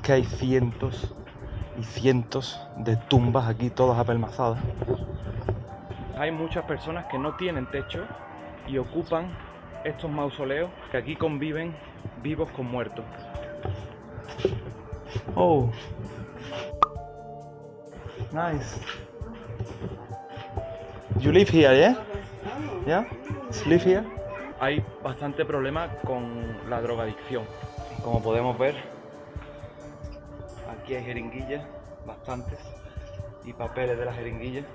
que hay cientos y cientos de tumbas aquí, todas apelmazadas. Hay muchas personas que no tienen techo y ocupan estos mausoleos que aquí conviven vivos con muertos. Oh, nice. You live here, yeah? Yeah? Live here? Hay bastante problema con la drogadicción. Como podemos ver, aquí hay jeringuillas, bastantes, y papeles de las jeringuillas.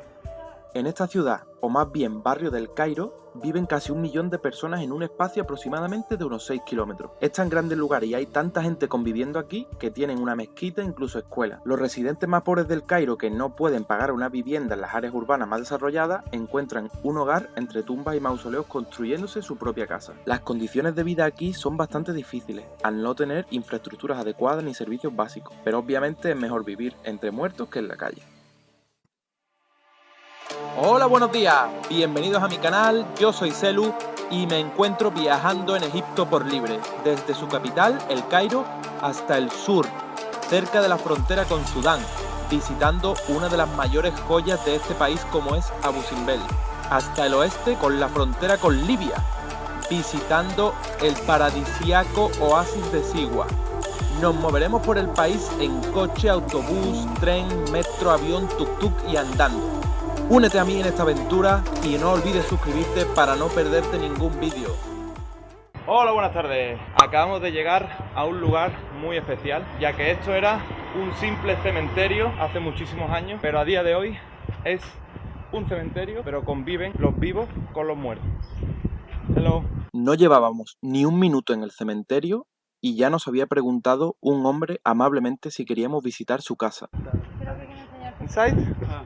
En esta ciudad, o más bien barrio del Cairo, viven casi 1 millón de personas en un espacio aproximadamente de unos 6 kilómetros. Es tan grande el lugar y hay tanta gente conviviendo aquí que tienen una mezquita e incluso escuelas. Los residentes más pobres del Cairo que no pueden pagar una vivienda en las áreas urbanas más desarrolladas encuentran un hogar entre tumbas y mausoleos construyéndose su propia casa. Las condiciones de vida aquí son bastante difíciles, al no tener infraestructuras adecuadas ni servicios básicos, pero obviamente es mejor vivir entre muertos que en la calle. Hola, buenos días, bienvenidos a mi canal, yo soy Selu y me encuentro viajando en Egipto por libre, desde su capital, El Cairo, hasta el sur, cerca de la frontera con Sudán, visitando una de las mayores joyas de este país como es Abu Simbel, hasta el oeste con la frontera con Libia, visitando el paradisíaco oasis de Siwa. Nos moveremos por el país en coche, autobús, tren, metro, avión, tuk-tuk y andando. Únete a mí en esta aventura y no olvides suscribirte para no perderte ningún vídeo. Hola, buenas tardes. Acabamos de llegar a un lugar muy especial, ya que esto era un simple cementerio hace muchísimos años, pero a día de hoy es un cementerio, pero conviven los vivos con los muertos. Hello. No llevábamos ni 1 minuto en el cementerio y ya nos había preguntado un hombre amablemente si queríamos visitar su casa. Inside?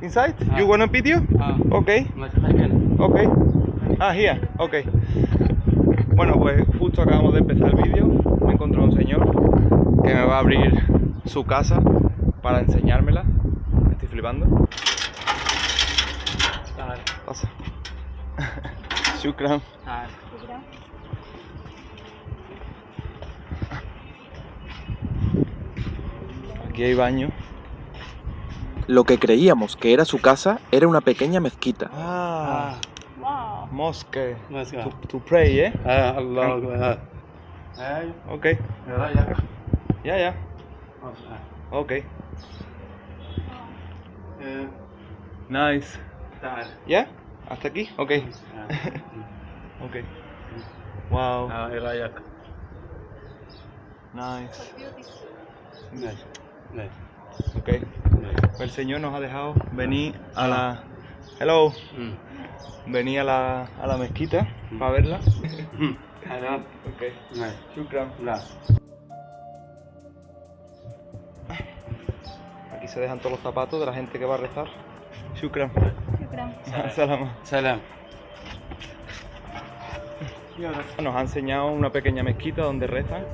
Inside? You want a video? Okay. Okay. Here. Okay. Bueno, pues justo acabamos de empezar el vídeo. Me he encontrado un señor que me va a abrir su casa para enseñármela. Me estoy flipando. Pasa. Shukran. Aquí hay baño. Lo que creíamos que era su casa era una pequeña mezquita. Wow. Mosque. To pray, eh? Allah. Okay. Yeah. Okay. Nice. Yeah? ¿Hasta aquí? Okay. Okay. Wow. Nice. Okay. El señor nos ha dejado venir a la... Hello. Venir a la mezquita para verla. Okay. Shukran. Aquí se dejan todos los zapatos de la gente que va a rezar. Shukran. Salam. Nos ha enseñado una pequeña mezquita donde rezan.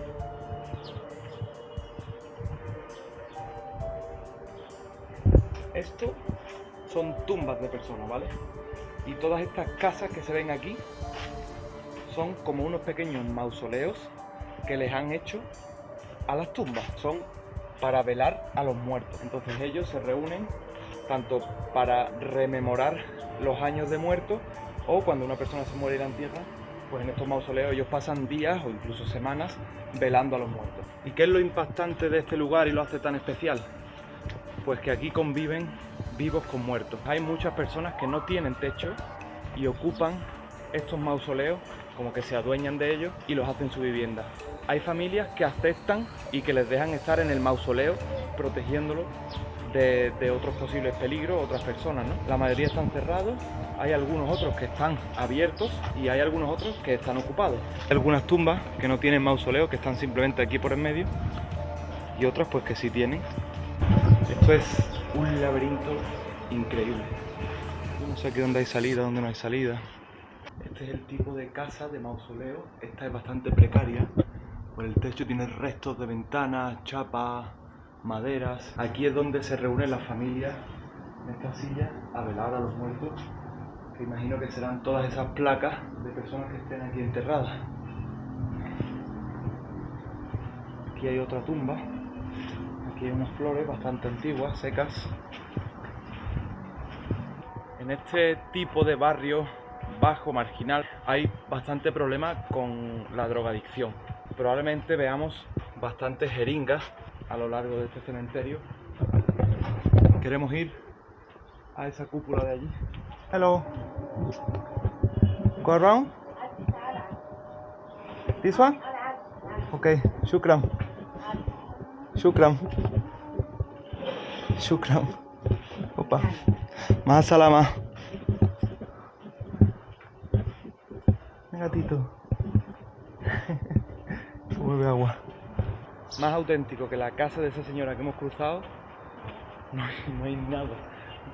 Esto son tumbas de personas, ¿vale? Y todas estas casas que se ven aquí son como unos pequeños mausoleos que les han hecho a las tumbas. Son para velar a los muertos. Entonces ellos se reúnen tanto para rememorar los años de muertos o cuando una persona se muere y la entierran, pues en estos mausoleos ellos pasan días o incluso semanas velando a los muertos. ¿Y qué es lo impactante de este lugar y lo hace tan especial? Pues que aquí conviven vivos con muertos. Hay muchas personas que no tienen techo y ocupan estos mausoleos, como que se adueñan de ellos y los hacen su vivienda. Hay familias que aceptan y que les dejan estar en el mausoleo protegiéndolo de otros posibles peligros, otras personas, ¿no? La mayoría están cerrados, hay algunos otros que están abiertos y hay algunos otros que están ocupados. Hay algunas tumbas que no tienen mausoleo, que están simplemente aquí por en medio, y otras pues que sí tienen. Esto es un laberinto increíble. Yo no sé aquí dónde hay salida, dónde no hay salida. Este es el tipo de casa de mausoleo. Esta es bastante precaria. Por el techo tiene restos de ventanas, chapas, maderas. Aquí es donde se reúnen las familias en esta silla a velar a los muertos, que imagino que serán todas esas placas de personas que estén aquí enterradas. Aquí hay otra tumba. Aquí hay unas flores bastante antiguas, secas. En este tipo de barrio bajo, marginal, hay bastante problema con la drogadicción. Probablemente veamos bastantes jeringas a lo largo de este cementerio. Queremos ir a esa cúpula de allí. Hello. Go around. This one? Okay, shukran. Shukran. Shukran. Opa. Más salama. Gatito. Mueve agua. Más auténtico que la casa de esa señora que hemos cruzado, no hay nada.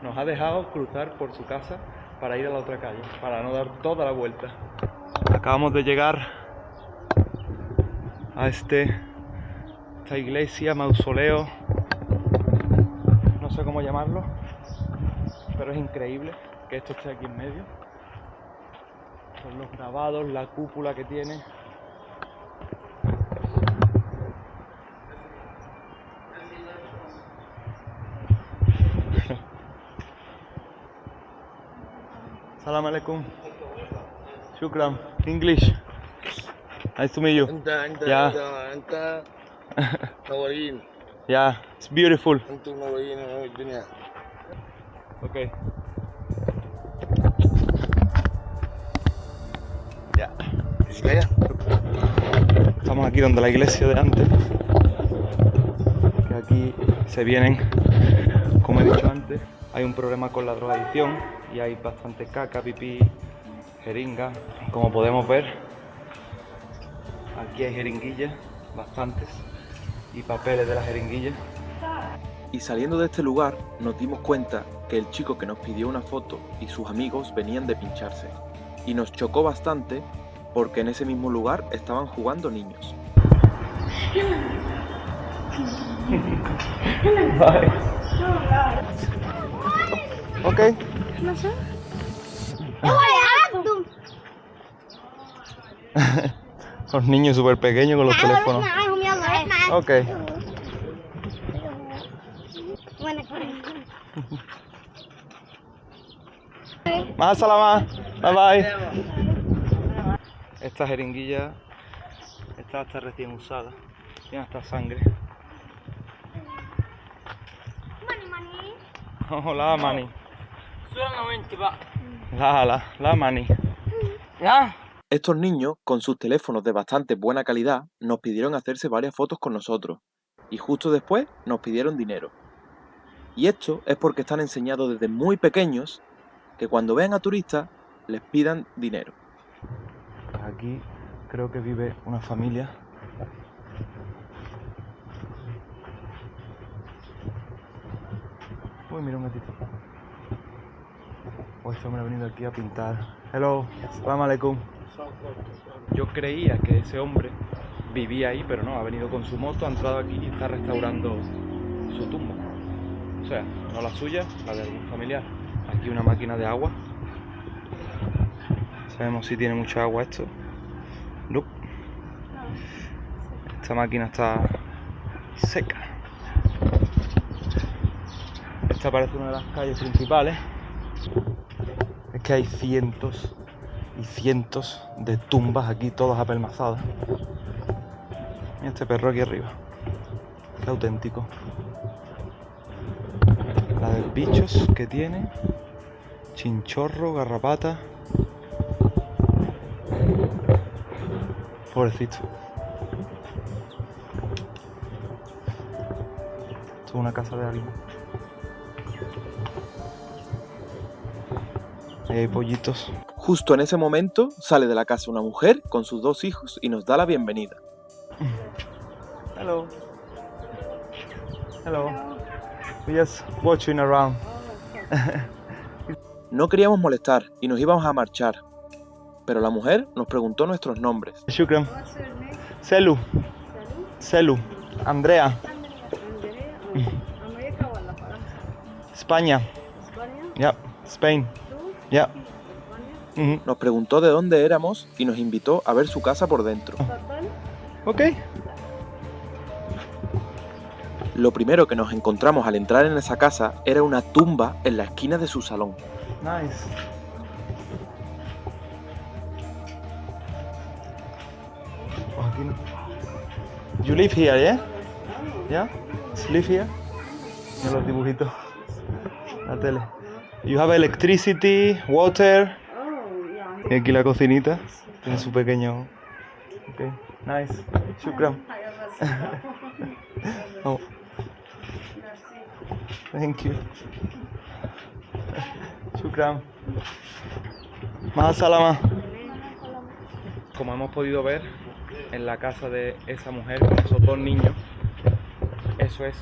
Nos ha dejado cruzar por su casa para ir a la otra calle, para no dar toda la vuelta. Acabamos de llegar a esta iglesia, mausoleo, no sé cómo llamarlo, pero es increíble que esto esté aquí en medio. Son los grabados, la cúpula que tiene. Salam alaikum. Shukran. English. Nice to meet you. Yeah. Yeah, it's beautiful. Okay. Ya. Estamos aquí donde la iglesia de antes. Que aquí se vienen, como he dicho antes, hay un problema con la drogadicción y hay bastante caca, pipí, jeringa. Como podemos ver, aquí hay jeringuillas, bastantes, y papeles de las jeringuillas. Y saliendo de este lugar nos dimos cuenta que el chico que nos pidió una foto y sus amigos venían de pincharse. Y nos chocó bastante porque en ese mismo lugar estaban jugando niños. Bye. Okay. Los niños súper pequeños con los teléfonos. Okay. Más salama. Bye bye. Esta jeringuilla está hasta recién usada. Tiene hasta sangre. Hola, Mani. La Mani. Estos niños, con sus teléfonos de bastante buena calidad, nos pidieron hacerse varias fotos con nosotros. Y justo después nos pidieron dinero. Y esto es porque están enseñados desde muy pequeños que cuando vean a turistas les pidan dinero. Aquí creo que vive una familia. Uy, mira un gatito. Oh, este hombre ha venido aquí a pintar. Hello, salam alaikum. Yo creía que ese hombre vivía ahí, pero no, ha venido con su moto, ha entrado aquí y está restaurando su tumba. O sea, no la suya, la de algún familiar. Aquí una máquina de agua. Sabemos si tiene mucha agua esto. No. Esta máquina está seca. Esta parece una de las calles principales. Es que hay cientos y cientos de tumbas aquí, todas apelmazadas. Mira este perro aquí arriba. Qué auténtico. La de bichos que tiene. Chinchorro, garrapata. Pobrecito. Esto es una casa de alguien. Ahí hay pollitos. Justo en ese momento sale de la casa una mujer con sus 2 hijos y nos da la bienvenida. Hello. Hello. We're just watching around. No queríamos molestar y nos íbamos a marchar, pero la mujer nos preguntó nuestros nombres. Shukran. Selu. Selu. Andrea. ¿América o la Francia? España. ¿España? Yeah. Spain. ¿Tú? Yeah. ¿España? Nos preguntó de dónde éramos y nos invitó a ver su casa por dentro. ¿Total? Ok. Lo primero que nos encontramos al entrar en esa casa era una tumba en la esquina de su salón. Nice. Oh, aquí no. You live here, yeah? Yeah? Live here? Mira los dibujitos. La tele. You have electricity, water. Oh, yeah. Y aquí la cocinita. Tiene su pequeño. Okay. Nice. Shukran. Oh. Thank you. Shukran. Más salama. Como hemos podido ver en la casa de esa mujer con esos dos niños, eso es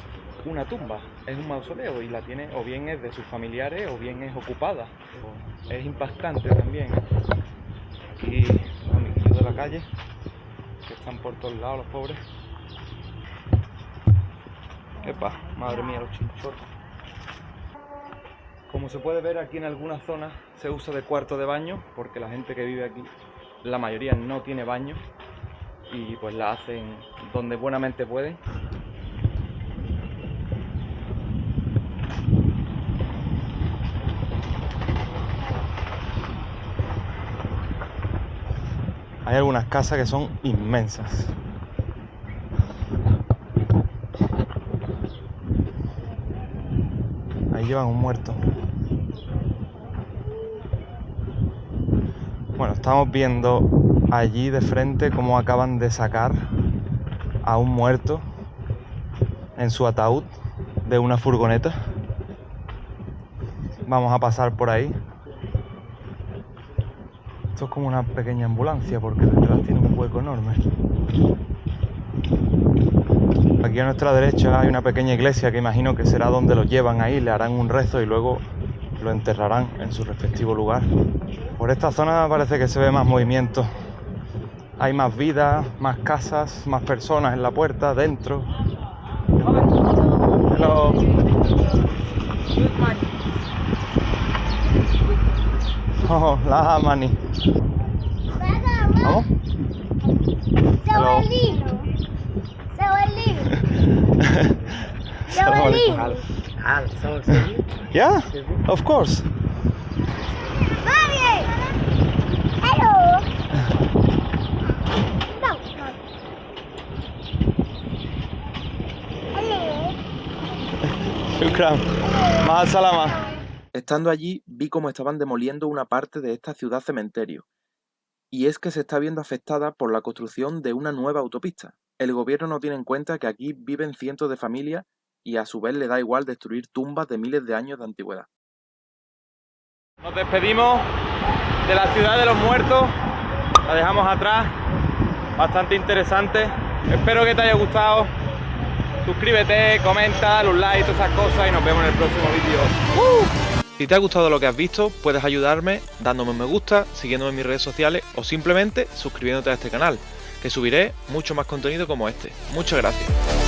una tumba, es un mausoleo y la tiene o bien es de sus familiares o bien es ocupada. Es impactante también. Y los amiguitos de la calle que están por todos lados, los pobres. Epa, madre mía, los chinchorros. Como se puede ver, aquí en algunas zonas se usa de cuarto de baño porque la gente que vive aquí, la mayoría no tiene baño y pues la hacen donde buenamente pueden. Hay algunas casas que son inmensas. Ahí llevan un muerto. Bueno, estamos viendo allí de frente cómo acaban de sacar a un muerto en su ataúd de una furgoneta. Vamos a pasar por ahí. Esto es como una pequeña ambulancia porque detrás tiene un hueco enorme. Aquí a nuestra derecha hay una pequeña iglesia que imagino que será donde lo llevan ahí, le harán un rezo y luego lo enterrarán en su respectivo lugar. Por esta zona parece que se ve más movimiento. Hay más vida, más casas, más personas en la puerta, dentro. Hello. Oh, la mani. ¿Vamos? Hello. Yeah, of course. Shukran. Más salama. Estando allí, vi cómo estaban demoliendo una parte de esta ciudad cementerio. Y es que se está viendo afectada por la construcción de una nueva autopista. El gobierno no tiene en cuenta que aquí viven cientos de familias y a su vez le da igual destruir tumbas de miles de años de antigüedad. Nos despedimos de la ciudad de los muertos, la dejamos atrás, bastante interesante. Espero que te haya gustado. Suscríbete, comenta, dale un like, todas esas cosas y nos vemos en el próximo vídeo. Si te ha gustado lo que has visto, puedes ayudarme dándome un me gusta, siguiéndome en mis redes sociales o simplemente suscribiéndote a este canal, que subiré mucho más contenido como este. Muchas gracias.